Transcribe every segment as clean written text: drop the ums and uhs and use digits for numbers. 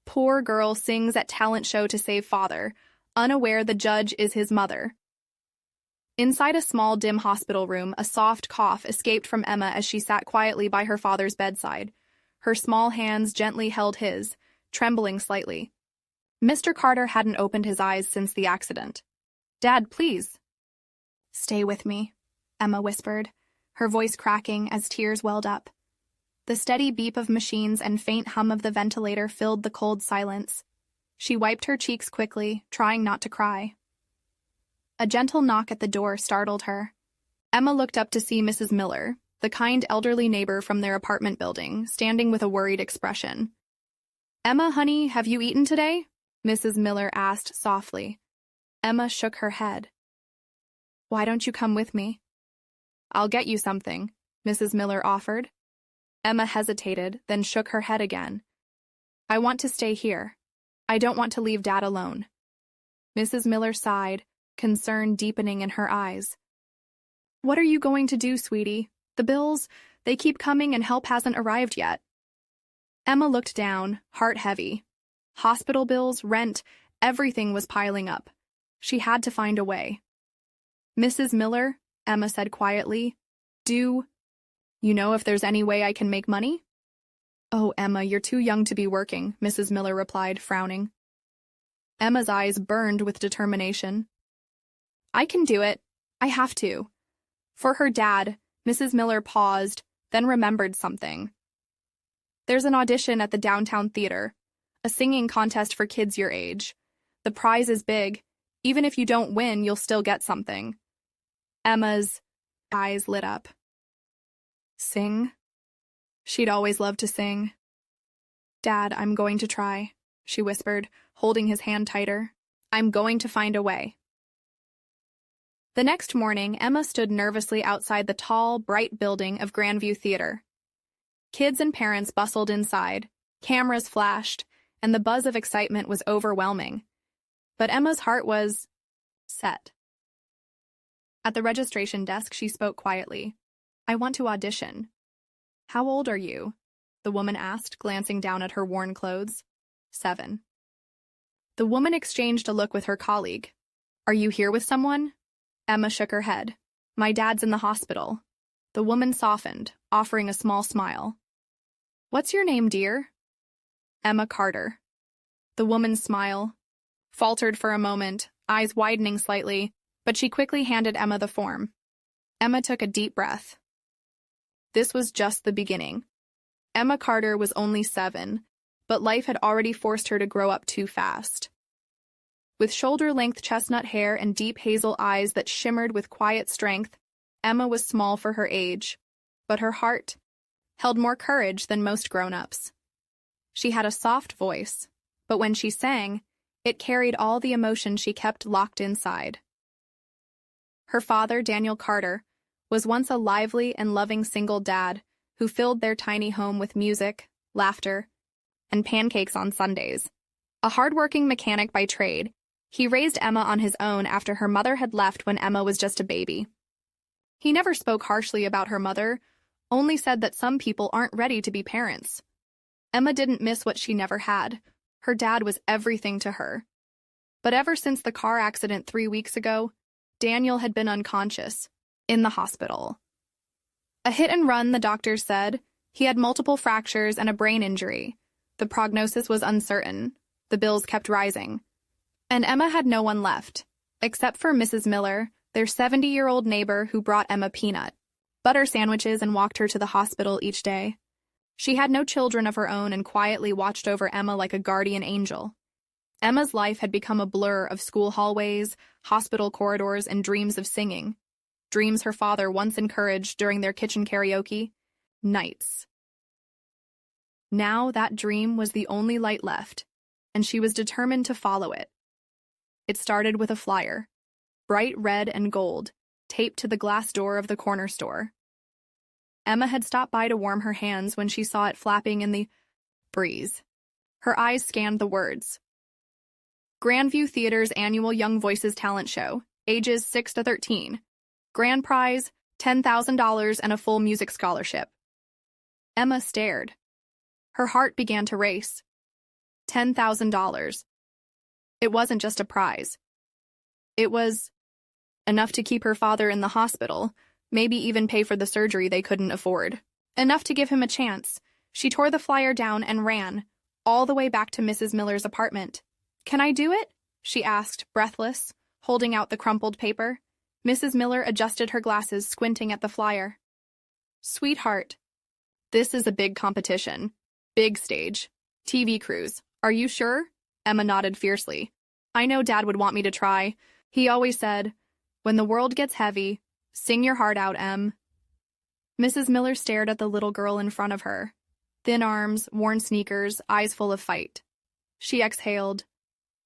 Poor girl sings at talent show to save father, unaware the judge is his mother. Inside a small, dim hospital room, a soft cough escaped from Emma as she sat quietly by her father's bedside. Her small hands gently held his, trembling slightly. Mr. Carter hadn't opened his eyes since the accident. "Dad, please." "Stay with me," Emma whispered, her voice cracking as tears welled up. The steady beep of machines and faint hum of the ventilator filled the cold silence. She wiped her cheeks quickly, trying not to cry. A gentle knock at the door startled her. Emma looked up to see Mrs. Miller, the kind elderly neighbor from their apartment building, standing with a worried expression. "Emma, honey, have you eaten today?" Mrs. Miller asked softly. Emma shook her head. "Why don't you come with me?" "I'll get you something," Mrs. Miller offered. Emma hesitated, then shook her head again. "I want to stay here. I don't want to leave Dad alone." Mrs. Miller sighed, concern deepening in her eyes. "What are you going to do, sweetie? The bills, they keep coming and help hasn't arrived yet." Emma looked down, heart heavy. Hospital bills, rent, everything was piling up. She had to find a way. "Mrs. Miller," Emma said quietly, "do you know if there's any way I can make money?" "Oh, Emma, you're too young to be working," Mrs. Miller replied, frowning. Emma's eyes burned with determination. "I can do it. I have to." For her dad, Mrs. Miller paused, then remembered something. "There's an audition at the downtown theater, a singing contest for kids your age. The prize is big. Even if you don't win, you'll still get something." Emma's eyes lit up. Sing? She'd always loved to sing. "Dad, I'm going to try," she whispered, holding his hand tighter. "I'm going to find a way." The next morning, Emma stood nervously outside the tall, bright building of Grandview Theater. Kids and parents bustled inside, cameras flashed, and the buzz of excitement was overwhelming. But Emma's heart was set. At the registration desk, she spoke quietly. "I want to audition." "How old are you?" the woman asked, glancing down at her worn clothes. 7. The woman exchanged a look with her colleague. "Are you here with someone?" Emma shook her head. "My dad's in the hospital." The woman softened, offering a small smile. "What's your name, dear?" "Emma Carter." The woman's smile faltered for a moment, eyes widening slightly, but she quickly handed Emma the form. Emma took a deep breath. This was just the beginning. Emma Carter was only 7, but life had already forced her to grow up too fast. With shoulder-length chestnut hair and deep hazel eyes that shimmered with quiet strength, Emma was small for her age, but her heart held more courage than most grown-ups. She had a soft voice, but when she sang, it carried all the emotion she kept locked inside. Her father, Daniel Carter, was once a lively and loving single dad who filled their tiny home with music, laughter, and pancakes on Sundays. A hardworking mechanic by trade, he raised Emma on his own after her mother had left when Emma was just a baby. He never spoke harshly about her mother, only said that some people aren't ready to be parents. Emma didn't miss what she never had. Her dad was everything to her. But ever since the car accident 3 weeks ago, Daniel had been unconscious, in the hospital. A hit and run, the doctors said. He had multiple fractures and a brain injury. The prognosis was uncertain. The bills kept rising. And Emma had no one left, except for Mrs. Miller, their 70-year-old neighbor who brought Emma peanut butter sandwiches and walked her to the hospital each day. She had no children of her own and quietly watched over Emma like a guardian angel. Emma's life had become a blur of school hallways, hospital corridors, and dreams of singing. Dreams her father once encouraged during their kitchen karaoke nights. Now that dream was the only light left, and she was determined to follow it. It started with a flyer, bright red and gold, taped to the glass door of the corner store. Emma had stopped by to warm her hands when she saw it flapping in the breeze. Her eyes scanned the words. Grandview Theater's annual Young Voices talent show, ages 6 to 13. Grand prize, $10,000 and a full music scholarship. Emma stared. Her heart began to race. $10,000. It wasn't just a prize. It was enough to keep her father in the hospital, maybe even pay for the surgery they couldn't afford. Enough to give him a chance. She tore the flyer down and ran, all the way back to Mrs. Miller's apartment. "Can I do it?" she asked, breathless, holding out the crumpled paper. Mrs. Miller adjusted her glasses, squinting at the flyer. "Sweetheart, this is a big competition. Big stage. TV crews. Are you sure?" Emma nodded fiercely. "I know Dad would want me to try. He always said, 'When the world gets heavy, sing your heart out, Em.'" Mrs. Miller stared at the little girl in front of her. Thin arms, worn sneakers, eyes full of fight. She exhaled.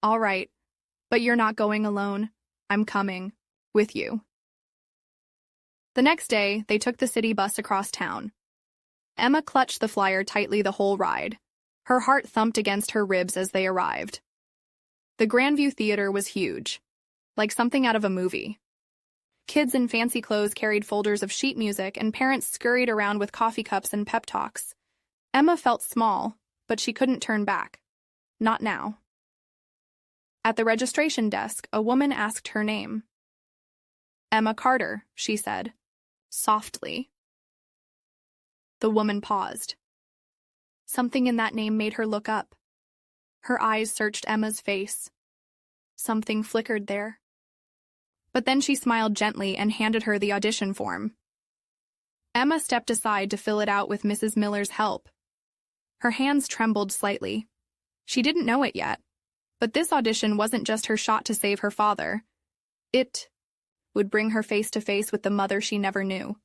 "All right, but you're not going alone. I'm coming. With you." The next day, they took the city bus across town. Emma clutched the flyer tightly the whole ride. Her heart thumped against her ribs as they arrived. The Grandview Theater was huge, like something out of a movie. Kids in fancy clothes carried folders of sheet music, and parents scurried around with coffee cups and pep talks. Emma felt small, but she couldn't turn back. Not now. At the registration desk, a woman asked her name. "Emma Carter," she said, softly. The woman paused. Something in that name made her look up. Her eyes searched Emma's face. Something flickered there. But then she smiled gently and handed her the audition form. Emma stepped aside to fill it out with Mrs. Miller's help. Her hands trembled slightly. She didn't know it yet, but this audition wasn't just her shot to save her father. It would bring her face to face with the mother she never knew.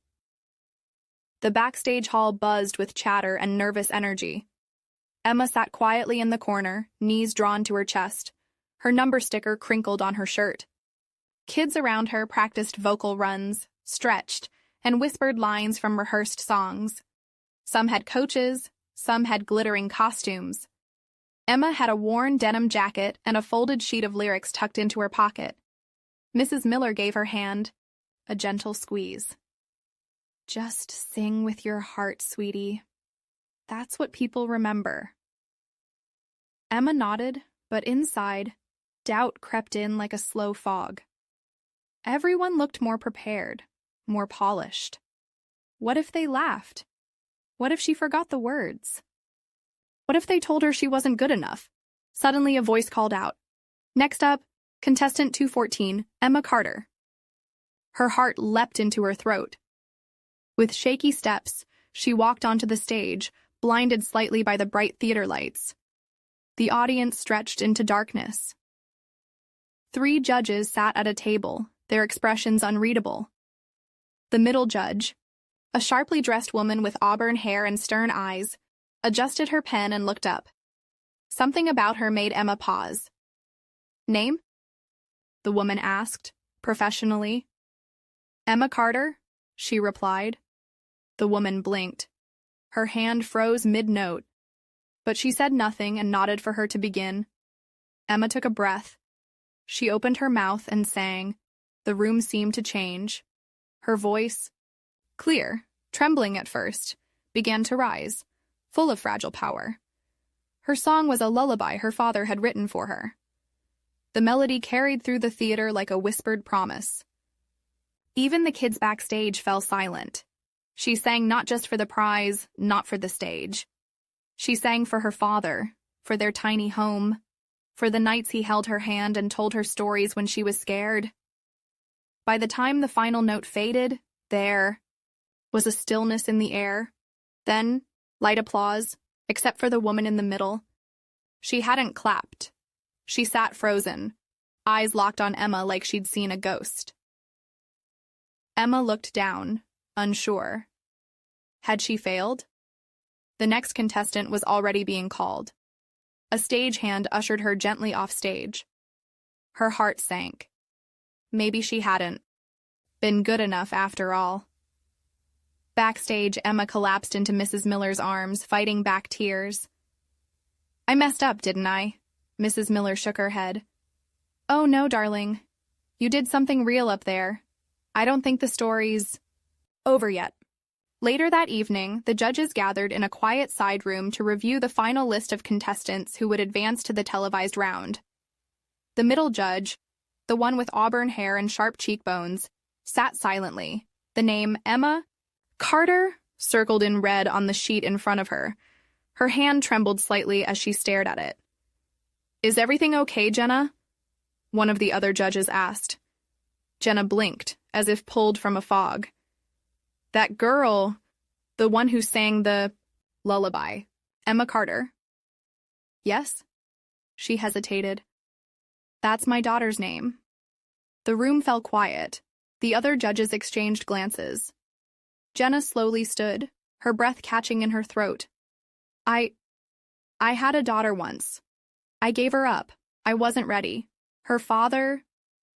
The backstage hall buzzed with chatter and nervous energy. Emma sat quietly in the corner, knees drawn to her chest, her number sticker crinkled on her shirt. Kids around her practiced vocal runs, stretched, and whispered lines from rehearsed songs. Some had coaches, some had glittering costumes. Emma had a worn denim jacket and a folded sheet of lyrics tucked into her pocket. Mrs. Miller gave her hand a gentle squeeze. "Just sing with your heart, sweetie. That's what people remember." Emma nodded, but inside, doubt crept in like a slow fog. Everyone looked more prepared, more polished. What if they laughed? What if she forgot the words? What if they told her she wasn't good enough? Suddenly a voice called out, "Next up, contestant 214, Emma Carter." Her heart leapt into her throat. With shaky steps, she walked onto the stage, blinded slightly by the bright theater lights. The audience stretched into darkness. 3 judges sat at a table, their expressions unreadable. The middle judge, a sharply dressed woman with auburn hair and stern eyes, adjusted her pen and looked up. Something about her made Emma pause. "Name?" the woman asked, professionally. "Emma Carter," she replied. The woman blinked. Her hand froze mid-note, but she said nothing and nodded for her to begin. Emma took a breath. She opened her mouth and sang. The room seemed to change. Her voice, clear, trembling at first, began to rise, full of fragile power. Her song was a lullaby her father had written for her. The melody carried through the theater like a whispered promise. Even the kids backstage fell silent. She sang not just for the prize, not for the stage. She sang for her father, for their tiny home, for the nights he held her hand and told her stories when she was scared. By the time the final note faded, there was a stillness in the air. Then, light applause, except for the woman in the middle. She hadn't clapped. She sat frozen, eyes locked on Emma like she'd seen a ghost. Emma looked down, unsure. Had she failed? The next contestant was already being called. A stagehand ushered her gently off stage. Her heart sank. Maybe she hadn't been good enough after all. Backstage, Emma collapsed into Mrs. Miller's arms, fighting back tears. "I messed up, didn't I?" Mrs. Miller shook her head. "Oh no, darling. You did something real up there. I don't think the story's over yet." Later that evening, the judges gathered in a quiet side room to review the final list of contestants who would advance to the televised round. The middle judge, the one with auburn hair and sharp cheekbones, sat silently, the name Emma Carter circled in red on the sheet in front of her. Her hand trembled slightly as she stared at it. "Is everything okay, Jenna?" one of the other judges asked. Jenna blinked, as if pulled from a fog. "That girl, the one who sang the lullaby, Emma Carter." "Yes?" She hesitated. "That's my daughter's name." The room fell quiet. The other judges exchanged glances. Jenna slowly stood, her breath catching in her throat. I had a daughter once. I gave her up. I wasn't ready. Her father,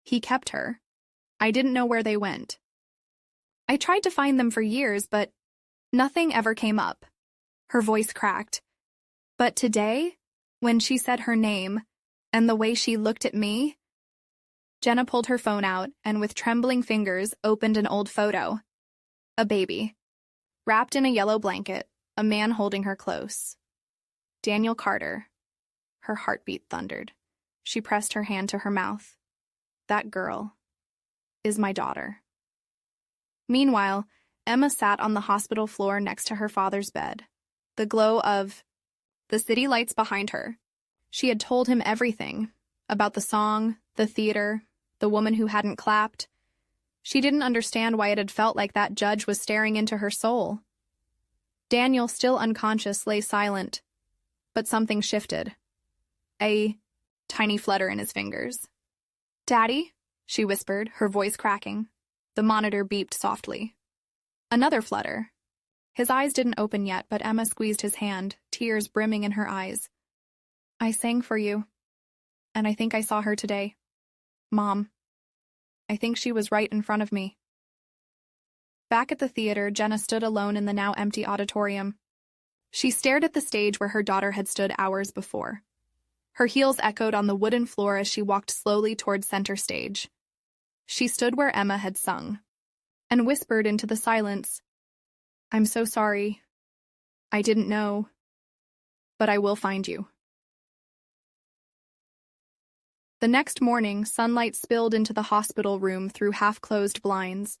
he kept her. I didn't know where they went. I tried to find them for years, but nothing ever came up." Her voice cracked. "But today, when she said her name, and the way she looked at me..." Jenna pulled her phone out and with trembling fingers opened an old photo. A baby. Wrapped in a yellow blanket, a man holding her close. Daniel Carter. Her heartbeat thundered. She pressed her hand to her mouth. "That girl is my daughter." Meanwhile, Emma sat on the hospital floor next to her father's bed. The glow of the city lights behind her. She had told him everything about the song, the theater, the woman who hadn't clapped. She didn't understand why it had felt like that judge was staring into her soul. Daniel, still unconscious, lay silent, but something shifted. A tiny flutter in his fingers. "Daddy?" she whispered, her voice cracking. The monitor beeped softly. Another flutter. His eyes didn't open yet, but Emma squeezed his hand, tears brimming in her eyes. "I sang for you, and I think I saw her today. Mom. I think she was right in front of me." Back at the theater, Jenna stood alone in the now empty auditorium. She stared at the stage where her daughter had stood hours before. Her heels echoed on the wooden floor as she walked slowly toward center stage. She stood where Emma had sung, and whispered into the silence, "I'm so sorry. I didn't know. But I will find you." The next morning, sunlight spilled into the hospital room through half-closed blinds.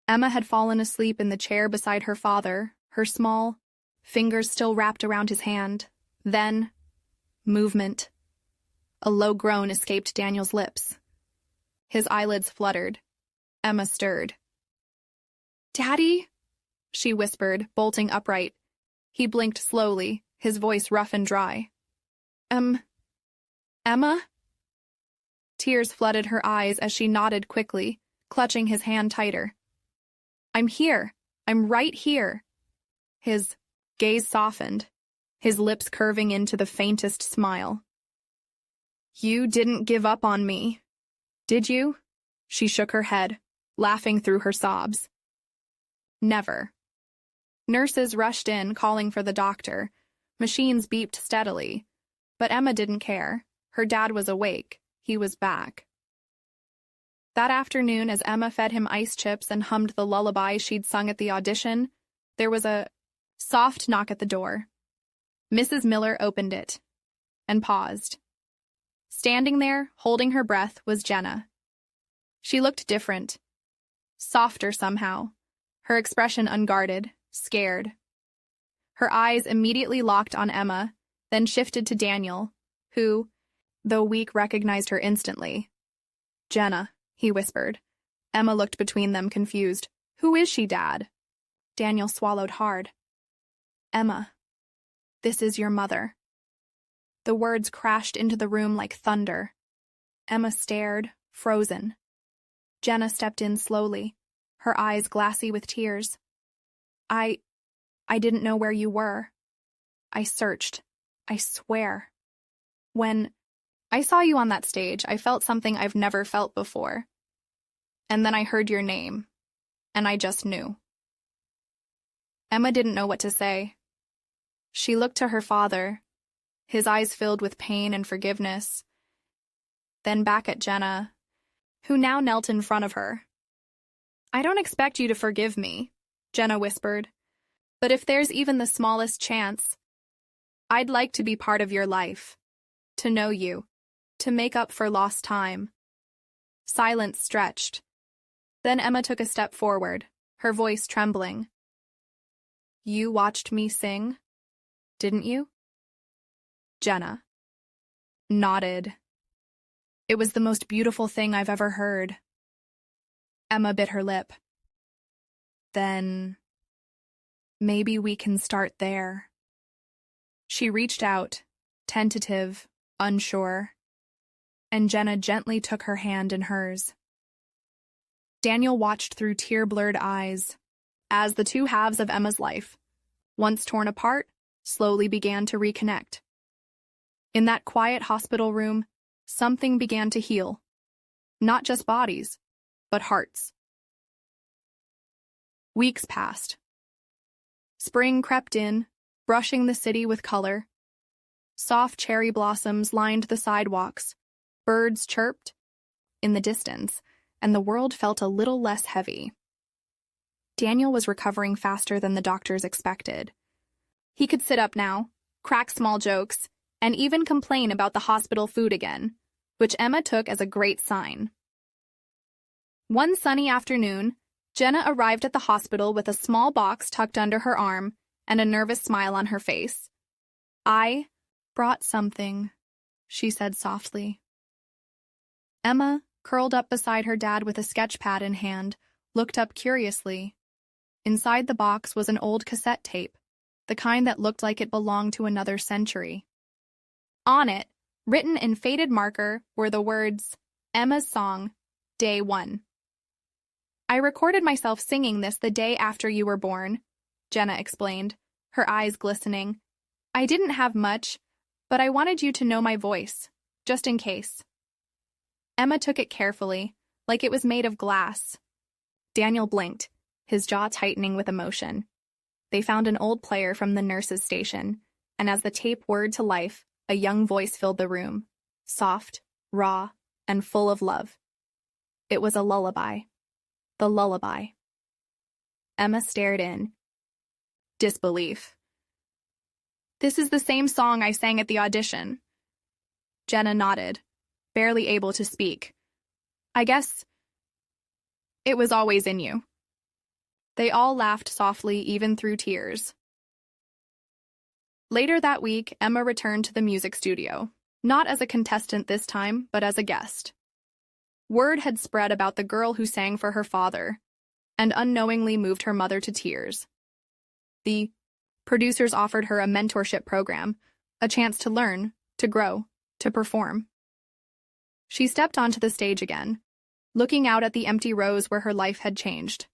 Emma had fallen asleep in the chair beside her father, her small fingers still wrapped around his hand. Then, movement. A low groan escaped Daniel's lips. His eyelids fluttered. Emma stirred. "Daddy?" she whispered, bolting upright. He blinked slowly, his voice rough and dry. Emma?" Tears flooded her eyes as she nodded quickly, clutching his hand tighter. "I'm here. I'm right here." His gaze softened, his lips curving into the faintest smile. "You didn't give up on me, did you?" She shook her head, laughing through her sobs. "Never." Nurses rushed in, calling for the doctor. Machines beeped steadily. But Emma didn't care. Her dad was awake. He was back. That afternoon, as Emma fed him ice chips and hummed the lullaby she'd sung at the audition, there was a soft knock at the door. Mrs. Miller opened it and paused. Standing there, holding her breath, was Jenna. She looked different, softer somehow, her expression unguarded, scared. Her eyes immediately locked on Emma, then shifted to Daniel, who, though weak, recognized her instantly. "Jenna," he whispered. Emma looked between them, confused. "Who is she, Dad?" Daniel swallowed hard. "Emma, this is your mother." The words crashed into the room like thunder. Emma stared, frozen. Jenna stepped in slowly, her eyes glassy with tears. I didn't know where you were. I searched, I swear. When I saw you on that stage, I felt something I've never felt before. And then I heard your name, and I just knew." Emma didn't know what to say. She looked to her father, his eyes filled with pain and forgiveness, then back at Jenna, who now knelt in front of her. "I don't expect you to forgive me," Jenna whispered. But if there's even the smallest chance, I'd like to be part of your life, to know you, to make up for lost time. Silence stretched. Then Emma took a step forward, her voice trembling. You watched me sing, didn't you? Jenna nodded. It was the most beautiful thing I've ever heard. Emma bit her lip. Then maybe we can start there. She reached out, tentative, unsure, and Jenna gently took her hand in hers. Daniel watched through tear-blurred eyes as the two halves of Emma's life, once torn apart, slowly began to reconnect. In that quiet hospital room, something began to heal. Not just bodies, but hearts. Weeks passed. Spring crept in, brushing the city with color. Soft cherry blossoms lined the sidewalks. Birds chirped in the distance, and the world felt a little less heavy. Daniel was recovering faster than the doctors expected. He could sit up now, crack small jokes, and even complain about the hospital food again, which Emma took as a great sign. One sunny afternoon, Jenna arrived at the hospital with a small box tucked under her arm and a nervous smile on her face. I brought something, she said softly. Emma, curled up beside her dad with a sketch pad in hand, looked up curiously. Inside the box was an old cassette tape, the kind that looked like it belonged to another century. On it, written in faded marker, were the words, Emma's song, Day 1. I recorded myself singing this the day after you were born, Jenna explained, her eyes glistening. I didn't have much, but I wanted you to know my voice, just in case. Emma took it carefully, like it was made of glass. Daniel blinked, his jaw tightening with emotion. They found an old player from the nurse's station, and as the tape whirred to life, a young voice filled the room, soft, raw, and full of love. It was a lullaby. The lullaby. Emma stared in disbelief. This is the same song I sang at the audition. Jenna nodded, barely able to speak. I guess it was always in you. They all laughed softly, even through tears. Later that week, Emma returned to the music studio, not as a contestant this time, but as a guest. Word had spread about the girl who sang for her father, and unknowingly moved her mother to tears. The producers offered her a mentorship program, a chance to learn, to grow, to perform. She stepped onto the stage again, looking out at the empty rows where her life had changed.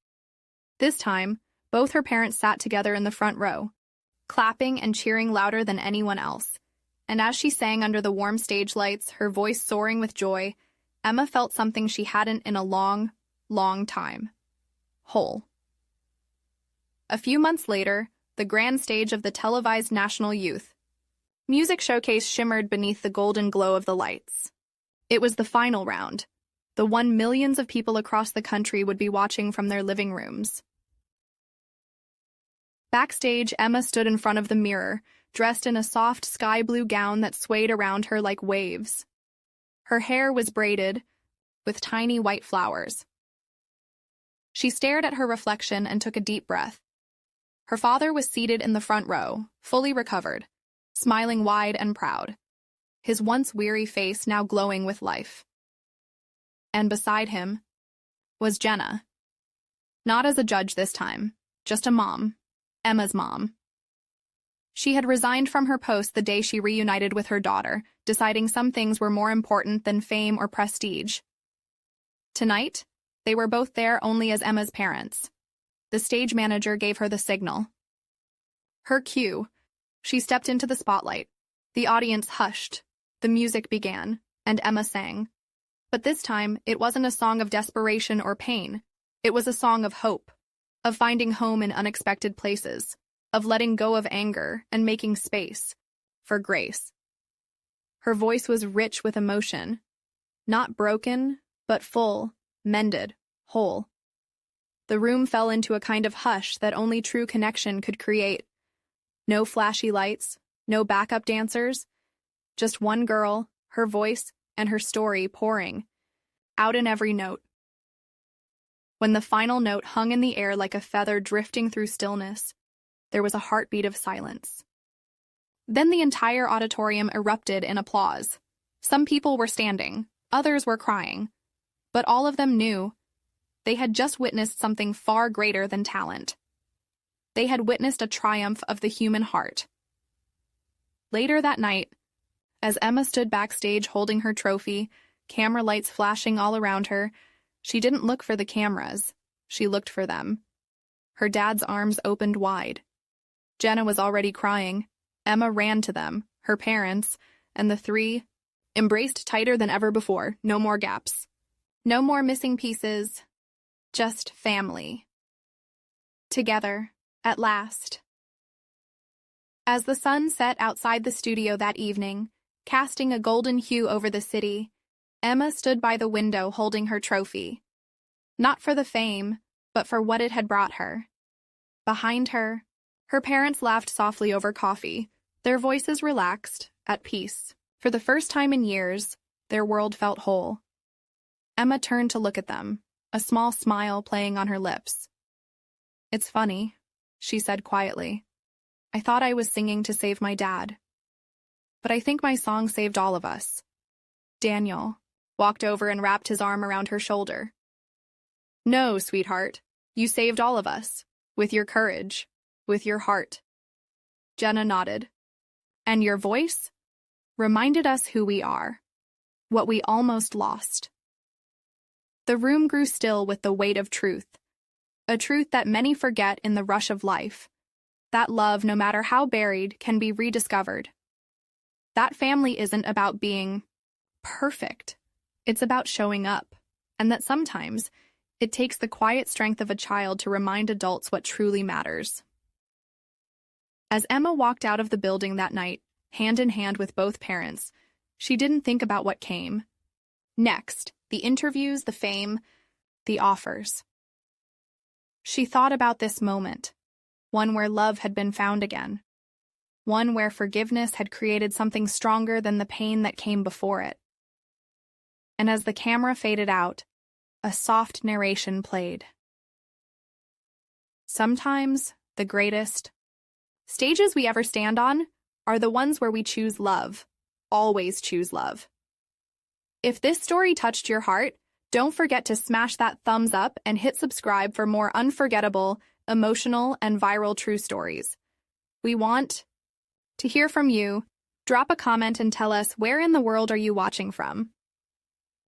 This time, both her parents sat together in the front row, clapping and cheering louder than anyone else. And as she sang under the warm stage lights, her voice soaring with joy, Emma felt something she hadn't in a long, long time. Whole. A few months later, the grand stage of the televised National Youth Music Showcase shimmered beneath the golden glow of the lights. It was the final round, the one millions of people across the country would be watching from their living rooms. Backstage, Emma stood in front of the mirror, dressed in a soft sky blue gown that swayed around her like waves. Her hair was braided with tiny white flowers. She stared at her reflection and took a deep breath. Her father was seated in the front row, fully recovered, smiling wide and proud, his once weary face now glowing with life. And beside him was Jenna. Not as a judge this time, just a mom, Emma's mom. She had resigned from her post the day she reunited with her daughter, deciding some things were more important than fame or prestige. Tonight, they were both there only as Emma's parents. The stage manager gave her the signal. Her cue. She stepped into the spotlight. The audience hushed. The music began, and Emma sang. But this time, it wasn't a song of desperation or pain. It was a song of hope, of finding home in unexpected places, of letting go of anger and making space for grace. Her voice was rich with emotion, not broken, but full, mended, whole. The room fell into a kind of hush that only true connection could create. No flashy lights, no backup dancers, just one girl, her voice, and her story pouring out in every note. When the final note hung in the air like a feather drifting through stillness, there was a heartbeat of silence. Then the entire auditorium erupted in applause. Some people were standing, others were crying, but all of them knew they had just witnessed something far greater than talent. They had witnessed a triumph of the human heart. Later that night, as Emma stood backstage holding her trophy, camera lights flashing all around her, she didn't look for the cameras. She looked for them. Her dad's arms opened wide. Jenna was already crying. Emma ran to them, her parents, and the three embraced tighter than ever before. No more gaps. No more missing pieces. Just family. Together, at last. As the sun set outside the studio that evening, casting a golden hue over the city, Emma stood by the window holding her trophy. Not for the fame, but for what it had brought her. Behind her, her parents laughed softly over coffee, their voices relaxed, at peace. For the first time in years, their world felt whole. Emma turned to look at them, a small smile playing on her lips. "It's funny," she said quietly. "I thought I was singing to save my dad. But I think my song saved all of us." Daniel walked over and wrapped his arm around her shoulder. "No, sweetheart, you saved all of us, with your courage, with your heart." Jenna nodded. "And your voice reminded us who we are, what we almost lost." The room grew still with the weight of truth, a truth that many forget in the rush of life, that love, no matter how buried, can be rediscovered. That family isn't about being perfect. It's about showing up, and that sometimes it takes the quiet strength of a child to remind adults what truly matters. As Emma walked out of the building that night, hand in hand with both parents, she didn't think about what came next, the interviews, the fame, the offers. She thought about this moment, one where love had been found again, one where forgiveness had created something stronger than the pain that came before it. And as the camera faded out, a soft narration played. Sometimes the greatest stages we ever stand on are the ones where we choose love, always choose love. If this story touched your heart, don't forget to smash that thumbs up and hit subscribe for more unforgettable, emotional, and viral true stories. We want to hear from you. Drop a comment and tell us, where in the world are you watching from?